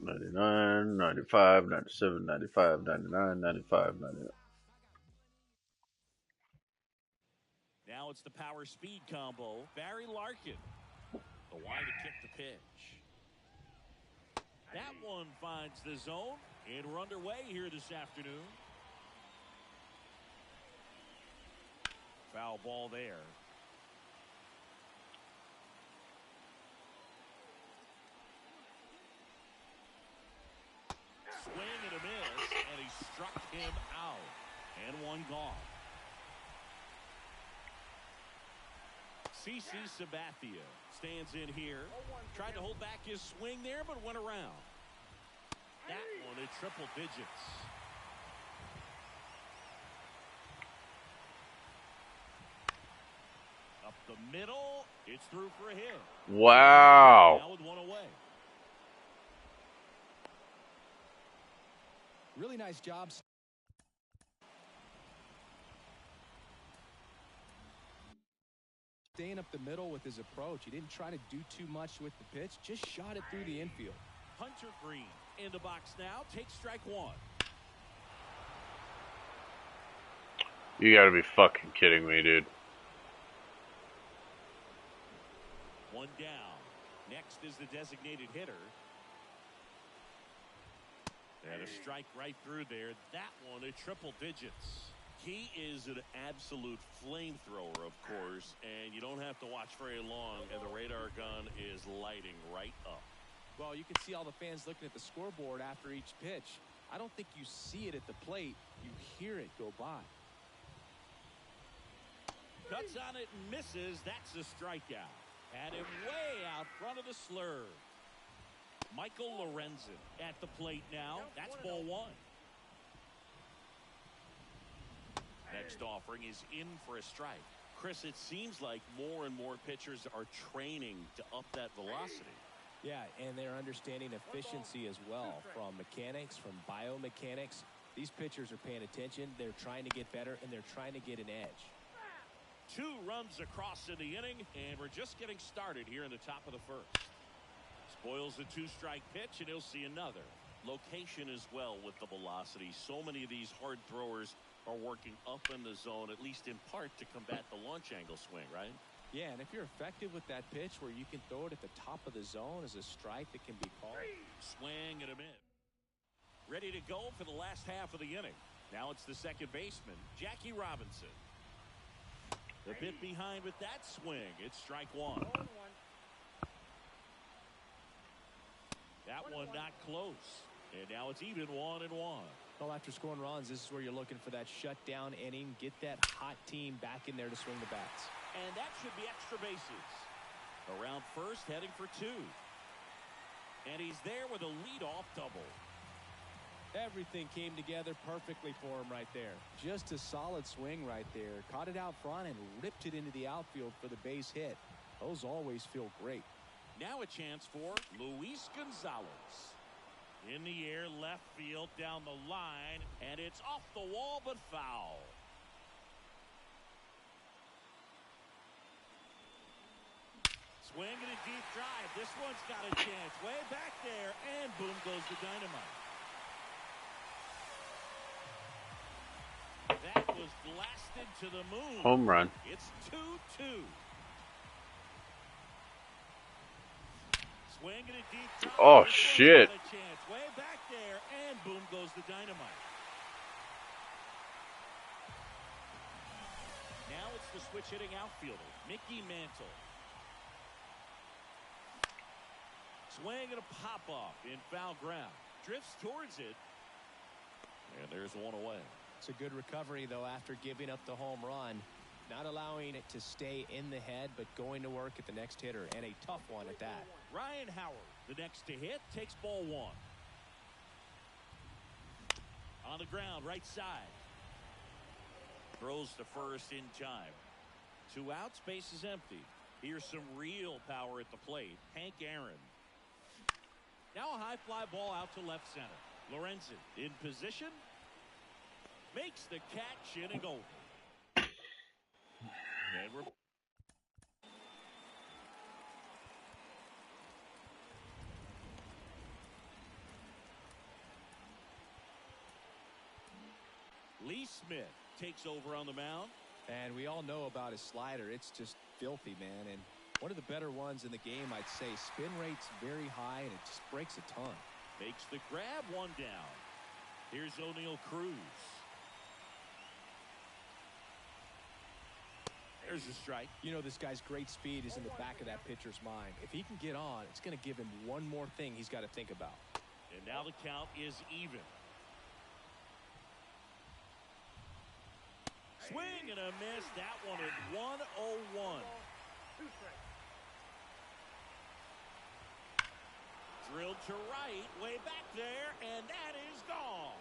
'99, '95, '97, '95, '99, '95, '99. Now it's the power speed combo. Barry Larkin. The wide to kick the pitch. That one finds the zone, and we're underway here this afternoon. Foul ball there. Swing and a miss, and he struck him out. And one gone. CC Sabathia stands in here. Tried to hold back his swing there, but went around. That one at triple digits. Up the middle. It's through for a hit. Wow. Now with one away. Really nice job. Staying up the middle with his approach. He didn't try to do too much with the pitch. Just shot it through the infield. Hunter Green in the box now. Takes strike one. You gotta be fucking kidding me, dude. One down. Next is the designated hitter. And a strike right through there. That one at triple digits. He is an absolute flamethrower, of course, and you don't have to watch very long, and the radar gun is lighting right up. Well, you can see all the fans looking at the scoreboard after each pitch. I don't think you see it at the plate. You hear it go by. Cuts on it and misses. That's a strikeout. Had him way out front of the slur. Michael Lorenzen at the plate now. That's ball one. Next offering is in for a strike. Chris, it seems like more and more pitchers are training to up that velocity. Yeah, and they're understanding efficiency as well, from mechanics, from biomechanics. These pitchers are paying attention. They're trying to get better, and they're trying to get an edge. 2 runs across in the inning, and we're just getting started here in the top of the first. Spoils the 2-strike pitch, and he'll see another. Location as well with the velocity. So many of these hard throwers are working up in the zone, at least in part, to combat the launch angle swing, right? Yeah, and if you're effective with that pitch where you can throw it at the top of the zone as a strike that can be called. Swing and a miss. Ready to go for the last half of the inning. Now it's the second baseman, Jackie Robinson. A bit behind with that swing. It's strike one. That one not close. And now it's even 1-1. Well, after scoring runs, this is where you're looking for that shutdown inning. Get that hot team back in there to swing the bats. And that should be extra bases. Around first, heading for 2. And he's there with a leadoff double. Everything came together perfectly for him right there. Just a solid swing right there. Caught it out front and ripped it into the outfield for the base hit. Those always feel great. Now a chance for Luis Gonzalez. In the air, left field, down the line, and it's off the wall, but foul. Swing and a deep drive. This one's got a chance. Way back there, and boom goes the dynamite. blasted to the moon. Home run. It's 2-2. Swing and a deep drop. Oh, This one's shit. got a chance. Way back there, and boom goes the dynamite. Now it's the switch hitting outfielder, Mickey Mantle. Swing and a pop-off in foul ground. Drifts towards it. And there's one away. It's a good recovery, though, after giving up the home run. Not allowing it to stay in the head, but going to work at the next hitter, and a tough one at that. Ryan Howard, the next to hit, takes ball one. On the ground, right side. Throws to first in time. 2 outs, base is empty. Here's some real power at the plate. Hank Aaron. Now a high fly ball out to left center. Lorenzen in position. Makes the catch, inning over. And we're Lee Smith takes over on the mound. And we all know about his slider. It's just filthy, man. And one of the better ones in the game, I'd say. Spin rate's very high, and it just breaks a ton. Makes the grab, one down. Here's O'Neal Cruz. There's a strike. You know, this guy's great speed is in the back of that pitcher's mind. If he can get on, it's going to give him one more thing he's got to think about. And now the count is even. Swing and a miss. That one at 101. Drilled to right, way back there, and that is gone.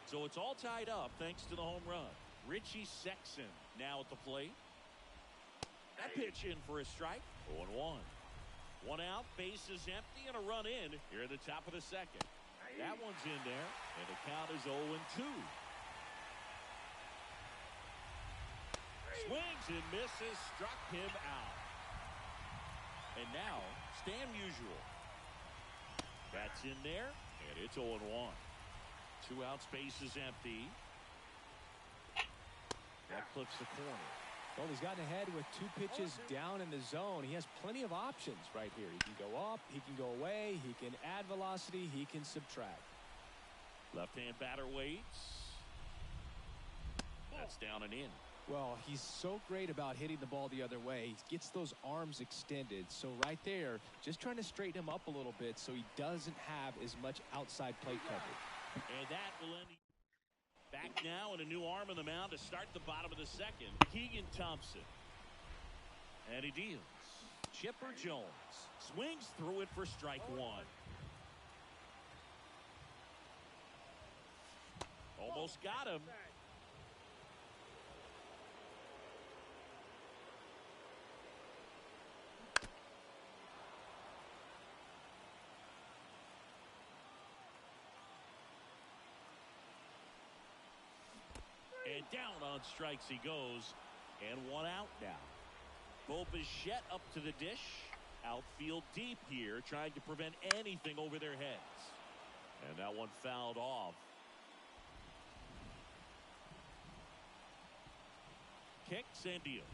So it's all tied up thanks to the home run. Richie Sexson now at the plate. That pitch in for a strike. 0-1. 1 out, base is empty, and a run in here at the top of the second. That one's in there, and the count is 0-2. Swings and misses, struck him out. And now, Stan Musial. That's in there, and it's 0-1. 2 outs, base is empty. That clips the corner. Well, he's gotten ahead with 2 pitches down in the zone. He has plenty of options right here. He can go up, he can go away, he can add velocity, he can subtract. Left-hand batter waits. That's down and in. Well, he's so great about hitting the ball the other way. He gets those arms extended. So right there, just trying to straighten him up a little bit so he doesn't have as much outside plate coverage. And that will end. Back now and a new arm on the mound to start the bottom of the second. Keegan Thompson. And he deals. Chipper Jones swings through it for strike 1. Almost got him. And down on strikes he goes. And 1 out now. Bo Bichette up to the dish. Outfield deep here, trying to prevent anything over their heads. And that one fouled off. Kicks and deals.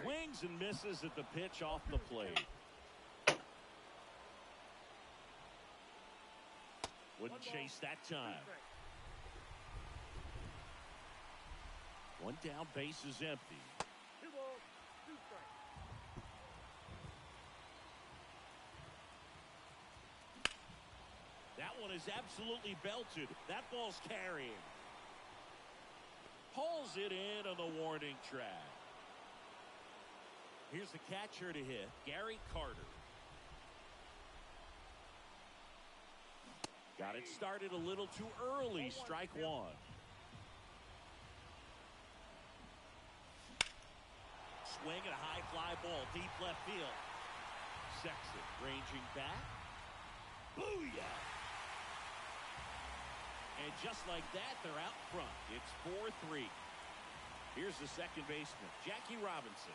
Swings and misses at the pitch off the plate. Wouldn't chase that time. 1 down, base is empty. That one is absolutely belted. That ball's carrying. Pulls it in on the warning track. Here's the catcher to hit, Gary Carter. Got it started a little too early, strike 1. Swing and a high fly ball, deep left field. Sexton ranging back. Booyah! And just like that, they're out front. It's 4-3. Here's the second baseman, Jackie Robinson.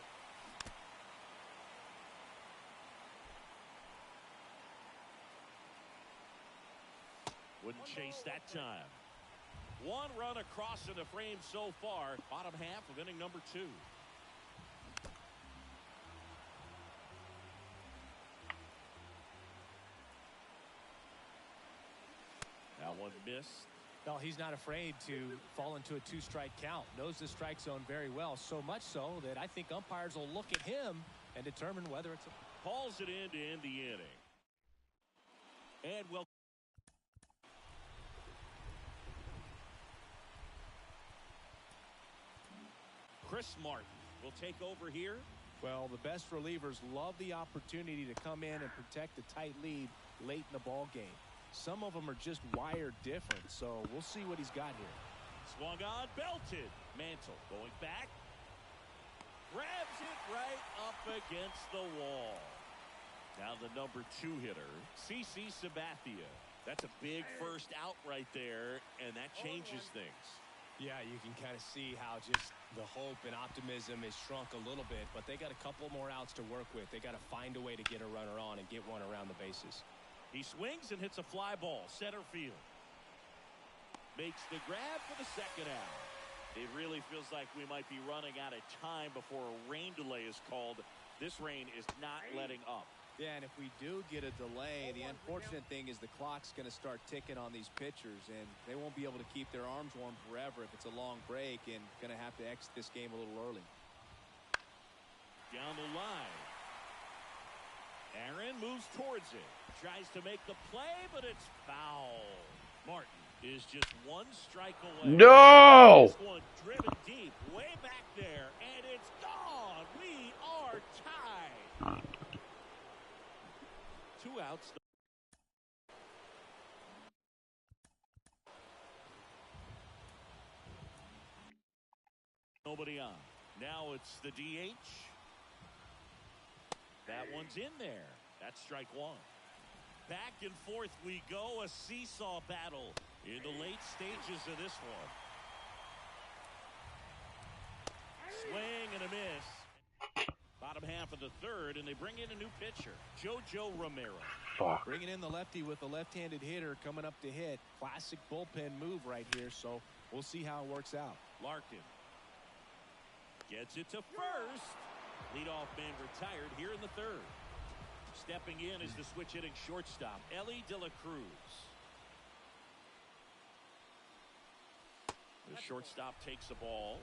Wouldn't chase that time. One run across in the frame so far. Bottom half of inning number 2. That one missed. Well, he's not afraid to fall into a 2-strike count. Knows the strike zone very well, so much so that I think umpires will look at him and determine whether it's a... Calls it in to end the inning. And well, Chris Martin will take over here. Well, the best relievers love the opportunity to come in and protect a tight lead late in the ball game. Some of them are just wired different, so we'll see what he's got here. Swung on, belted. Mantle going back. Grabs it right up against the wall. Now the number 2 hitter, CC Sabathia. That's a big first out right there, and that changes things. Yeah, you can kind of see how just the hope and optimism is shrunk a little bit, but they got a couple more outs to work with. They got to find a way to get a runner on and get one around the bases. He swings and hits a fly ball, center field. Makes the grab for the second out. It really feels like we might be running out of time before a rain delay is called. This rain is not letting up. Yeah, and if we do get a delay, the unfortunate thing is the clock's going to start ticking on these pitchers, and they won't be able to keep their arms warm forever if it's a long break, and going to have to exit this game a little early. Down the line. Aaron moves towards it. Tries to make the play, but it's foul. Martin is just one strike away. No! This one driven deep, way back there, and it's gone. We are tied. 2 outs. Nobody on. Now it's the DH. That one's in there. That's strike 1. Back and forth we go. A seesaw battle in the late stages of this one. Swing and a miss. Bottom half of the 3rd, and they bring in a new pitcher, JoJo Romero. Fuck. Bringing in the lefty with the left-handed hitter coming up to hit. Classic bullpen move right here, so we'll see how it works out. Larkin gets it to first. Leadoff man retired here in the 3rd. Stepping in is the switch hitting shortstop, Ellie De La Cruz. The shortstop takes the ball.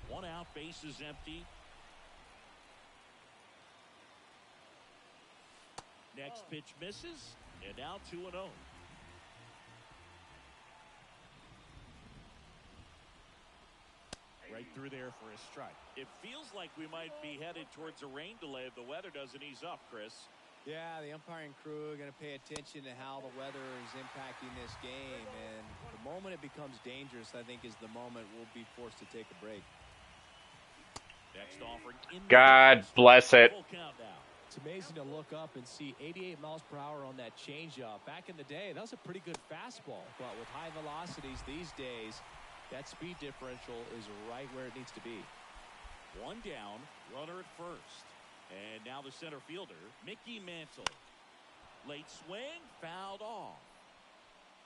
1 out, base is empty. Next pitch misses, and now 2-0. Right through there for a strike. It feels like we might be headed towards a rain delay if the weather doesn't ease up, Chris. Yeah, the umpiring crew are going to pay attention to how the weather is impacting this game, and the moment it becomes dangerous, I think, is the moment we'll be forced to take a break. Next offering. God bless it. Full count now. It's amazing to look up and see 88 miles per hour on that changeup. Back in the day, that was a pretty good fastball, but with high velocities these days, that speed differential is right where it needs to be. 1 down, runner at first. And now the center fielder, Mickey Mantle. Late swing, fouled off.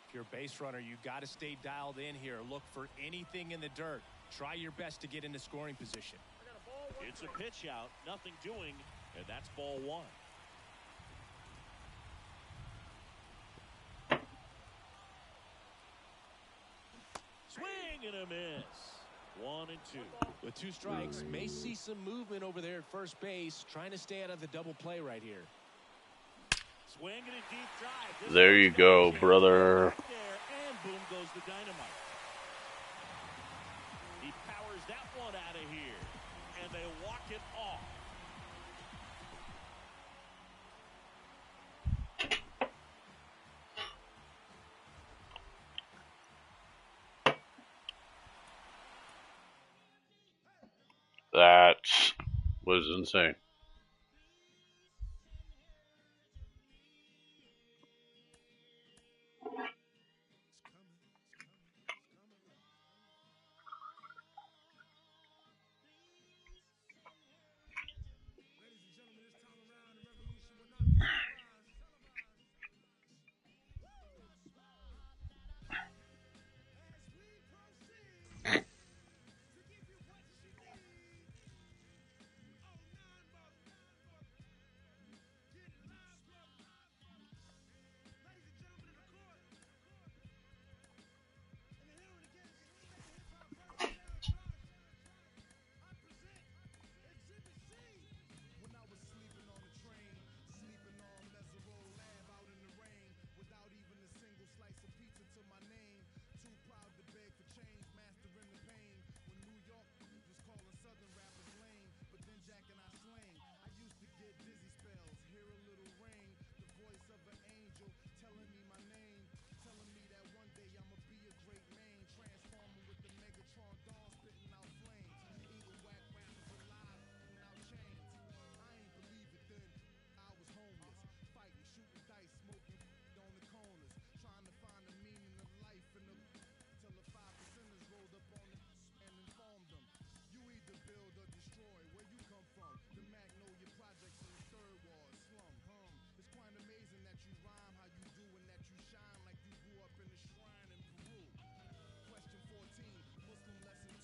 If you're a base runner, you got to stay dialed in here. Look for anything in the dirt. Try your best to get into scoring position. It's a pitch out, nothing doing, and that's ball 1. Swing and a miss. 1 and 2. With 2 strikes, may see some movement over there at first base, trying to stay out of the double play right here. Swing and a deep drive. There you go, brother. And boom goes the dynamite. He powers that one out of here, and they walk it off. That was insane.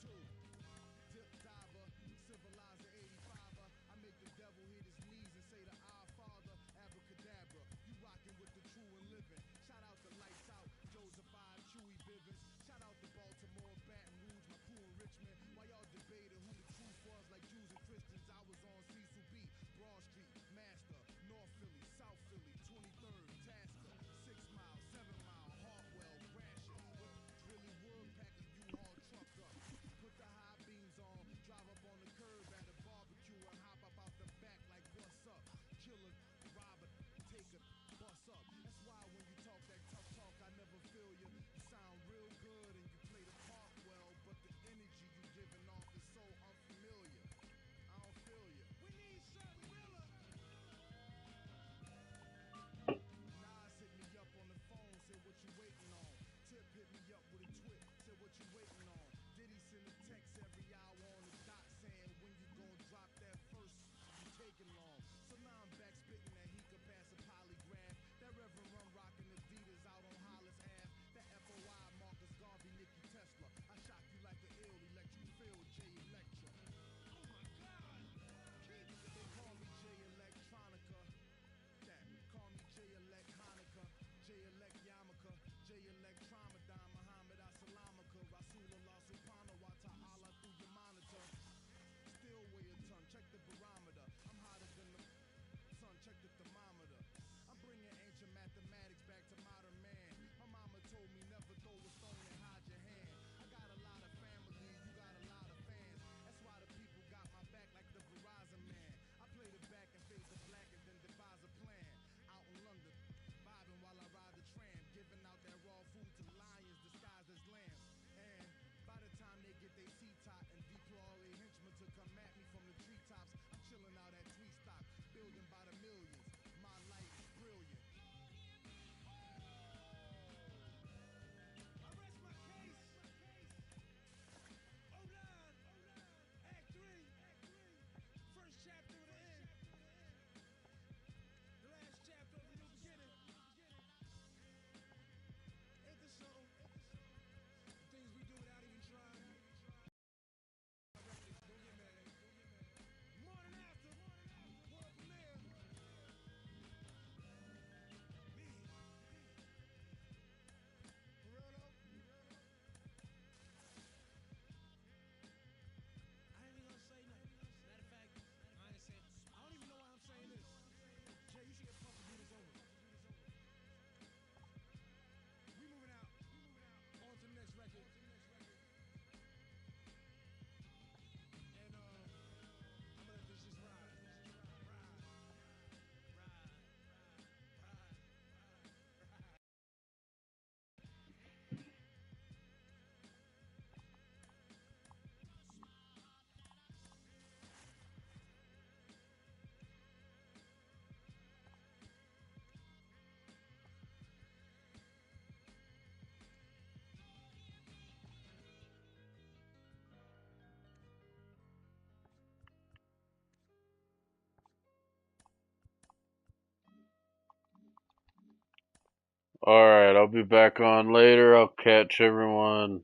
Dip diver, civilizer 85er. I make the devil hit his knees and say the Our Father, abracadabra. You rockin' with the true and living. Shout out the Lights Out, Joseph I, Chewy Bivens. Shout out to Baltimore, Baton Rouge, my crew in Richmond. While y'all debated who the truth was, like Jews and Christians, I was on Cecil B, Broad Street, Master, North Philly, South Philly, 23rd, Tasker, 6 Mile, 7 Mile, Hartwell, Gratiot. Really would pack a U-Haul truck up. Put the high beams on, drive up on the curb at a barbecue and hop up out the back like what's up? Killer, robber, take a bus up. That's why when you talk that tough talk, I never feel you. You sound real good and you play the part well, but the energy you giving off is so unfamiliar. I don't feel you. We need something realer. Nas hit me up on the phone, said what you waiting on. Tip hit me up with a twit, said what you waiting on. Diddy send a text every hour on the dot saying when you gon' drop that first, you taking long. So now I'm back spitting that he could pass a polygraph. That Reverend Run rocking Adidas out on Hollis Ave. That FOI Marcus Garvey, Nicky Tesla. I shock you like an ill electric field, J Electra. Oh my God! They call me J Electronica. That call me J Elect Hanukkah, J Elect Yarmulke, J Elect Tramadan, Muhammad Assalamaka, Rasulullah Subhanahu wa Ta'ala through your monitor. Still weigh a ton, check the barometer. I'm hotter than the sun, check the thermometer. I'm bringing ancient mathematics back to modern man. My mama told me never throw a stone and hide your hand. I got a lot of family, you got a lot of fans. That's why the people got my back like the Verizon man. I play the back and fade the black and then devise a plan. Out in London, vibing while I ride the tram, giving out that raw food to lions disguised as lambs. And by the time they get their seat top and deploy all their henchmen to come at me from the treetops, I'm chilling out at Tweet Stock, building by the millions. My life is brilliant. I rest my case. 09, Act 3, first chapter of the end. The last chapter of the new beginning. Ain't this something? Things we do without even trying. Don't get mad. Morning after, world premiere. Me. For real though? I ain't even gonna say nothing. Matter of fact, I ain't saying. I don't even know why I'm saying this. Jay, you should get pumped to do this over. We moving out. On to the next record. And I'm gonna let this just ride. Alright, I'll be back on later. I'll catch everyone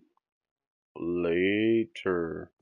later.